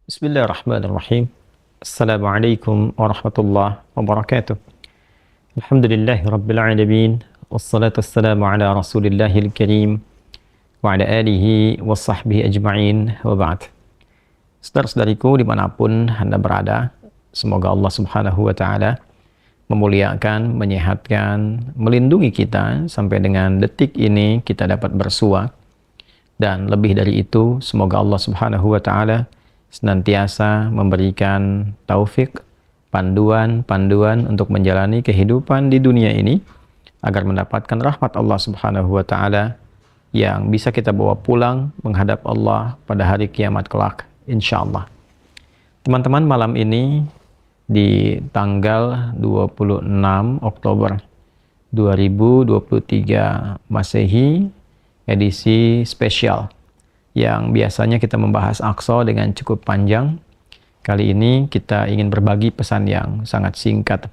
Bismillahirrahmanirrahim. Assalamualaikum warahmatullahi wabarakatuh. Alhamdulillahi rabbil alamin. Wassalatu wassalamu ala rasulillahil karim wa ala alihi wa sahbihi ajma'in wa ba'd. Saudara-saudariku dimanapun Anda berada, semoga Allah subhanahu wa ta'ala memuliakan, menyehatkan, melindungi kita sampai dengan detik ini kita dapat bersua. Dan lebih dari itu, semoga Allah subhanahu wa ta'ala senantiasa memberikan taufik, panduan untuk menjalani kehidupan di dunia ini agar mendapatkan rahmat Allah Subhanahu wa taala yang bisa kita bawa pulang menghadap Allah pada hari kiamat kelak insyaallah. Teman-teman, malam ini di tanggal 26 Oktober 2023 Masehi, edisi spesial yang biasanya kita membahas Aqsa dengan cukup panjang. Kali ini kita ingin berbagi pesan yang sangat singkat.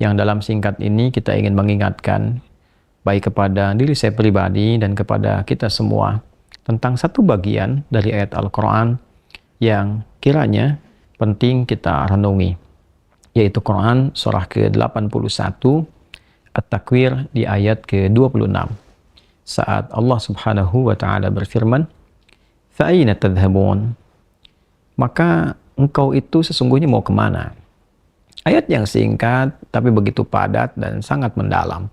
Yang dalam singkat ini kita ingin mengingatkan baik kepada diri saya pribadi dan kepada kita semua tentang satu bagian dari ayat Al-Quran yang kiranya penting kita renungi, yaitu Quran surah ke-81 At-Takwir di ayat ke-26 saat Allah subhanahu wa ta'ala berfirman, Fa'aina tadhhabun? Maka engkau itu sesungguhnya mau kemana? Ayat yang singkat tapi begitu padat dan sangat mendalam,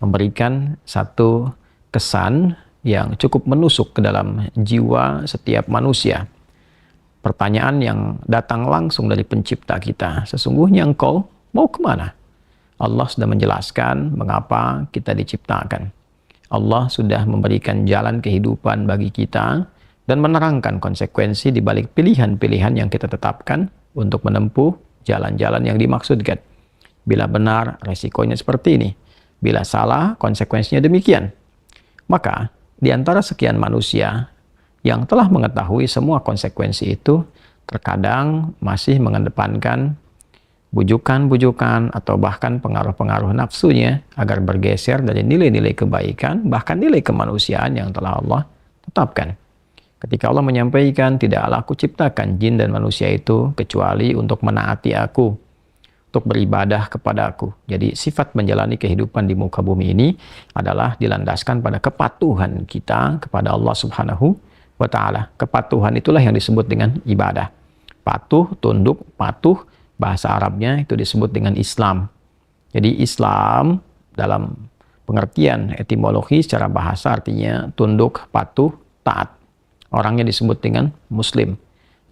memberikan satu kesan yang cukup menusuk ke dalam jiwa setiap manusia. Pertanyaan yang datang langsung dari pencipta kita, sesungguhnya engkau mau kemana? Allah sudah menjelaskan mengapa kita diciptakan. Allah sudah memberikan jalan kehidupan bagi kita dan menerangkan konsekuensi di balik pilihan-pilihan yang kita tetapkan untuk menempuh jalan-jalan yang dimaksudkan. Bila benar, resikonya seperti ini. Bila salah, konsekuensinya demikian. Maka, di antara sekian manusia yang telah mengetahui semua konsekuensi itu, terkadang masih mengedepankan bujukan-bujukan atau bahkan pengaruh-pengaruh nafsunya agar bergeser dari nilai-nilai kebaikan, bahkan nilai kemanusiaan yang telah Allah tetapkan. Ketika Allah menyampaikan, tidaklah aku ciptakan jin dan manusia itu kecuali untuk menaati aku, untuk beribadah kepada aku. Jadi sifat menjalani kehidupan di muka bumi ini adalah dilandaskan pada kepatuhan kita kepada Allah subhanahu wa ta'ala. Kepatuhan itulah yang disebut dengan ibadah. Patuh, tunduk, patuh, bahasa Arabnya itu disebut dengan Islam. Jadi Islam dalam pengertian etimologi secara bahasa artinya tunduk, patuh, taat. Orangnya disebut dengan Muslim.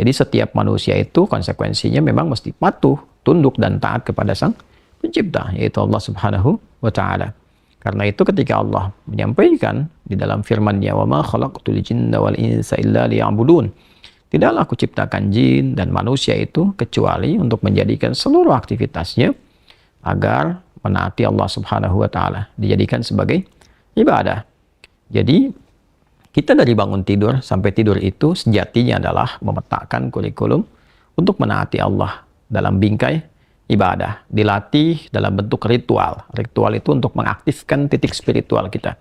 Jadi setiap manusia itu konsekuensinya memang mesti patuh, tunduk, dan taat kepada Sang Pencipta, yaitu Allah Subhanahu wa ta'ala. Karena itu ketika Allah menyampaikan di dalam firman-Nya, "Wa ma khalaqtul jinna wal insa illa liya'budun." Tidaklah aku ciptakan jin dan manusia itu kecuali untuk menjadikan seluruh aktivitasnya agar menaati Allah Subhanahu wa ta'ala, dijadikan sebagai ibadah. Jadi kita dari bangun tidur sampai tidur itu sejatinya adalah memetakan kurikulum untuk menaati Allah dalam bingkai ibadah. Dilatih dalam bentuk ritual. Ritual itu untuk mengaktifkan titik spiritual kita,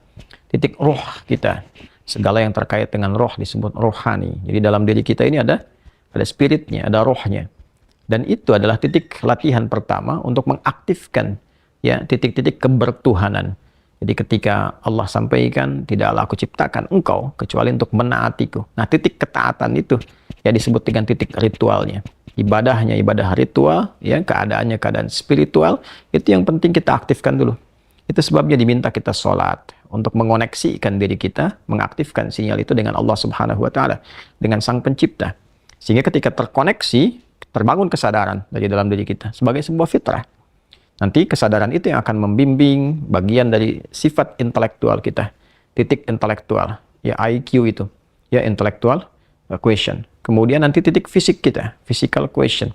titik roh kita. Segala yang terkait dengan roh disebut rohani. Jadi dalam diri kita ini ada spiritnya, ada rohnya. Dan itu adalah titik latihan pertama untuk mengaktifkan ya titik-titik kebertuhanan. Jadi ketika Allah sampaikan, tidaklah aku ciptakan engkau kecuali untuk menaatiku. Nah, titik ketaatan itu ya disebut dengan titik ritualnya. Ibadahnya ibadah ritual, ya keadaannya keadaan spiritual, itu yang penting kita aktifkan dulu. Itu sebabnya diminta kita sholat untuk mengoneksikan diri kita, mengaktifkan sinyal itu dengan Allah Subhanahu wa ta'ala, dengan Sang Pencipta. Sehingga ketika terkoneksi, terbangun kesadaran dari dalam diri kita sebagai sebuah fitrah. Nanti kesadaran itu yang akan membimbing bagian dari sifat intelektual kita, titik intelektual, ya IQ itu, ya intellectual question. Kemudian nanti titik fisik kita, physical question.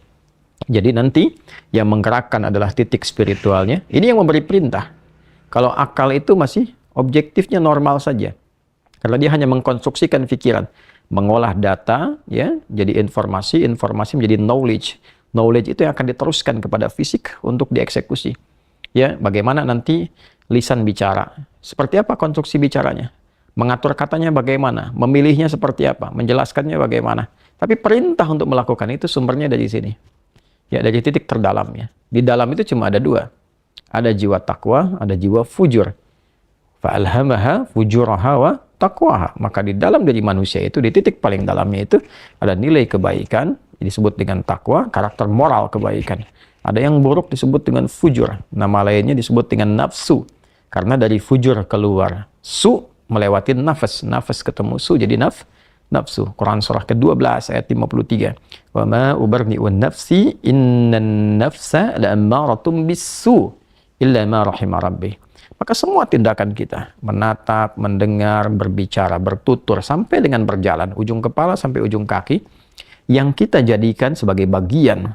Jadi nanti yang menggerakkan adalah titik spiritualnya. Ini yang memberi perintah. Kalau akal itu masih objektifnya normal saja, karena dia hanya mengkonstruksikan pikiran, mengolah data, ya jadi informasi menjadi knowledge. Knowledge itu yang akan diteruskan kepada fisik untuk dieksekusi. Ya, bagaimana nanti lisan bicara? Seperti apa konstruksi bicaranya? Mengatur katanya bagaimana, memilihnya seperti apa, menjelaskannya bagaimana. Tapi perintah untuk melakukan itu sumbernya dari sini. Ya, dari titik terdalamnya. Di dalam itu cuma ada dua. Ada jiwa takwa, ada jiwa fujur. Fa'alhamaha fujuraha wa taqwaha. Maka di dalam diri manusia itu, di titik paling dalamnya itu, ada nilai kebaikan, disebut dengan takwa, karakter moral kebaikan. Ada yang buruk disebut dengan fujur. Nama lainnya disebut dengan nafsu. Karena dari fujur keluar su, melewati nafas. Nafas ketemu su, jadi nafsu. Quran surah ke-12 ayat 53. Wa ma ubarni'un nafsi innan nafsa la'ammaratum bisu illa ma rahima rabbi. Maka semua tindakan kita, menatap, mendengar, berbicara, bertutur, sampai dengan berjalan, ujung kepala sampai ujung kaki, yang kita jadikan sebagai bagian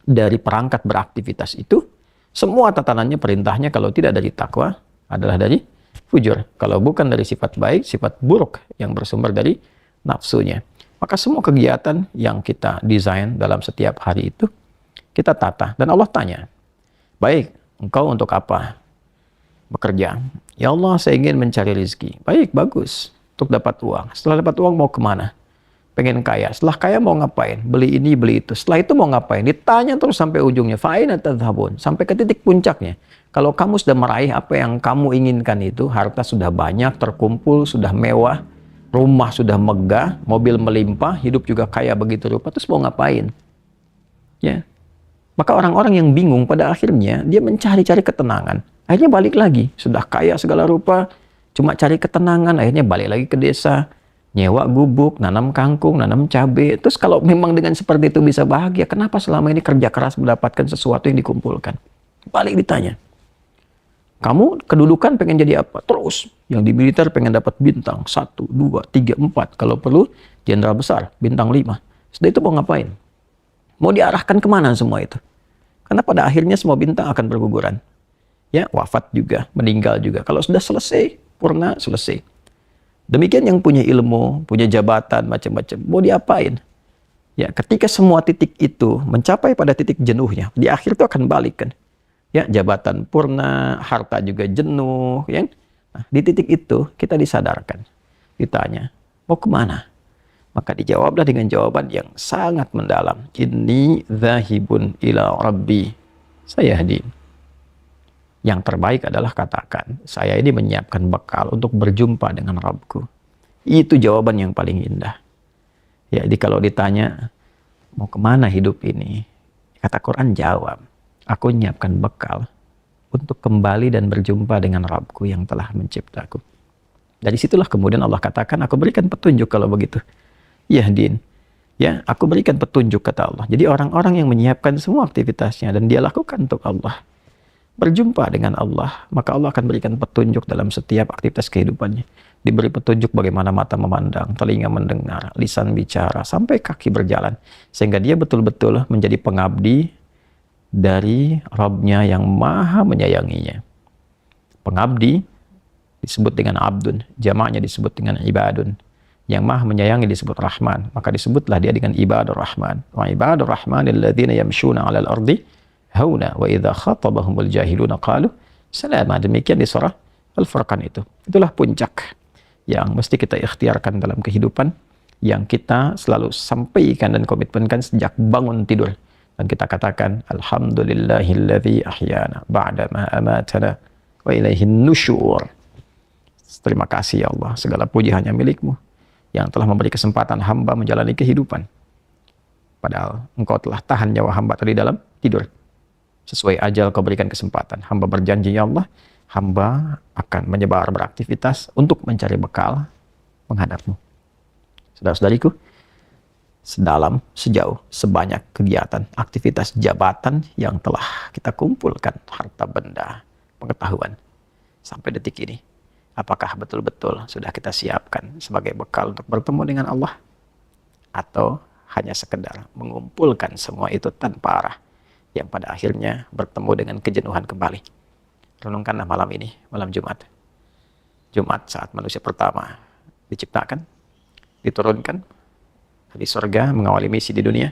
dari perangkat beraktivitas itu, semua tatanannya, perintahnya kalau tidak dari takwa, adalah dari fujur. Kalau bukan dari sifat baik, sifat buruk yang bersumber dari nafsunya. Maka semua kegiatan yang kita desain dalam setiap hari itu, kita tata. Dan Allah tanya, baik, engkau untuk apa bekerja? Ya Allah, saya ingin mencari rezeki. Baik, bagus. Untuk dapat uang. Setelah dapat uang mau kemana? Pengen kaya. Setelah kaya mau ngapain? Beli ini, beli itu. Setelah itu mau ngapain? Ditanya terus sampai ujungnya. Fa'aina tadhhabun? Sampai ke titik puncaknya. Kalau kamu sudah meraih apa yang kamu inginkan itu, harta sudah banyak, terkumpul, sudah mewah, rumah sudah megah, mobil melimpah, hidup juga kaya begitu rupa, terus mau ngapain? Ya. Maka orang-orang yang bingung pada akhirnya, dia mencari-cari ketenangan. Akhirnya balik lagi. Sudah kaya segala rupa, cuma cari ketenangan, akhirnya balik lagi ke desa, nyewa gubuk, nanam kangkung, nanam cabai. Terus kalau memang dengan seperti itu bisa bahagia, kenapa selama ini kerja keras mendapatkan sesuatu yang dikumpulkan? Balik ditanya. Kamu kedudukan pengen jadi apa? Terus. Yang di militer pengen dapat bintang 1, 2, 3, 4. Kalau perlu, jenderal besar, bintang 5. Setelah itu mau ngapain? Mau diarahkan kemana semua itu? Karena pada akhirnya semua bintang akan berguguran. Ya, wafat juga, meninggal juga. Kalau sudah selesai, purna, selesai. Demikian yang punya ilmu, punya jabatan, macam-macam. Mau diapain? Ya, ketika semua titik itu mencapai pada titik jenuhnya, di akhir itu akan balik kan. Ya, jabatan purna, harta juga jenuh, ya. Nah, di titik itu kita disadarkan, ditanya, mau kemana? Maka dijawablah dengan jawaban yang sangat mendalam. Inni dzahibun ila rabbi sayahdin. Yang terbaik adalah katakan, saya ini menyiapkan bekal untuk berjumpa dengan Rabbku. Itu jawaban yang paling indah. Ya, jadi kalau ditanya, mau kemana hidup ini? Kata Quran jawab, aku menyiapkan bekal untuk kembali dan berjumpa dengan Rabbku yang telah menciptaku. Dari situlah kemudian Allah katakan, aku berikan petunjuk kalau begitu. Yahdin. Ya, aku berikan petunjuk kata Allah. Jadi orang-orang yang menyiapkan semua aktivitasnya dan dia lakukan untuk Allah, berjumpa dengan Allah, maka Allah akan berikan petunjuk dalam setiap aktivitas kehidupannya. Diberi petunjuk bagaimana mata memandang, telinga mendengar, lisan bicara, sampai kaki berjalan. Sehingga dia betul-betul menjadi pengabdi dari Rabb-Nya yang maha menyayanginya. Pengabdi disebut dengan abdun, jamaknya disebut dengan ibadun. Yang maha menyayangi disebut Rahman, maka disebutlah dia dengan ibadur Rahman. Wa ibadur Rahmanil ladzina yamshuna 'alal ardi hauna wa idza khatabahumul jahiluna qalu salama. Demikian di surah Al-Furqan itu. Itulah puncak yang mesti kita ikhtiarkan dalam kehidupan, yang kita selalu sampaikan dan komitmenkan sejak bangun tidur. Dan kita katakan, alhamdulillahilladzi ahyana ba'da ma amatana wa ilaihin nusyur. Terima kasih ya Allah, segala puji hanya milik-Mu yang telah memberi kesempatan hamba menjalani kehidupan. Padahal Engkau telah tahan nyawa hamba tadi dalam tidur. Sesuai ajal Kau berikan kesempatan. Hamba berjanji ya Allah, hamba akan menyebar beraktivitas untuk mencari bekal menghadap-Mu. Saudara-saudariku, sedalam, sejauh, sebanyak kegiatan, aktivitas jabatan yang telah kita kumpulkan, harta benda, pengetahuan, sampai detik ini, apakah betul-betul sudah kita siapkan sebagai bekal untuk bertemu dengan Allah? Atau hanya sekedar mengumpulkan semua itu tanpa arah, yang pada akhirnya bertemu dengan kejenuhan kembali? Renungkanlah malam ini, malam Jumat. Jumat saat manusia pertama diciptakan, diturunkan di surga, mengawali misi di dunia,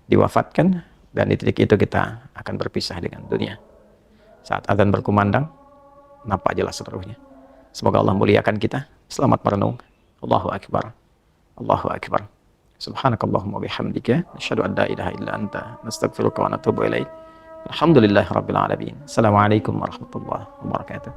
diwafatkan, dan di titik itu kita akan berpisah dengan dunia. Saat azan berkumandang, nampak jelas seluruhnya. Semoga Allah muliakan kita. Selamat merenung. Allahu Akbar. Allahu Akbar. Subhanakallahumma bihamdika nasyhadu an la ilaha illa anta nastaghfiruka wa natubu ilaik. Alhamdulillahirabbil alamin. Assalamualaikum warahmatullahi wabarakatuh.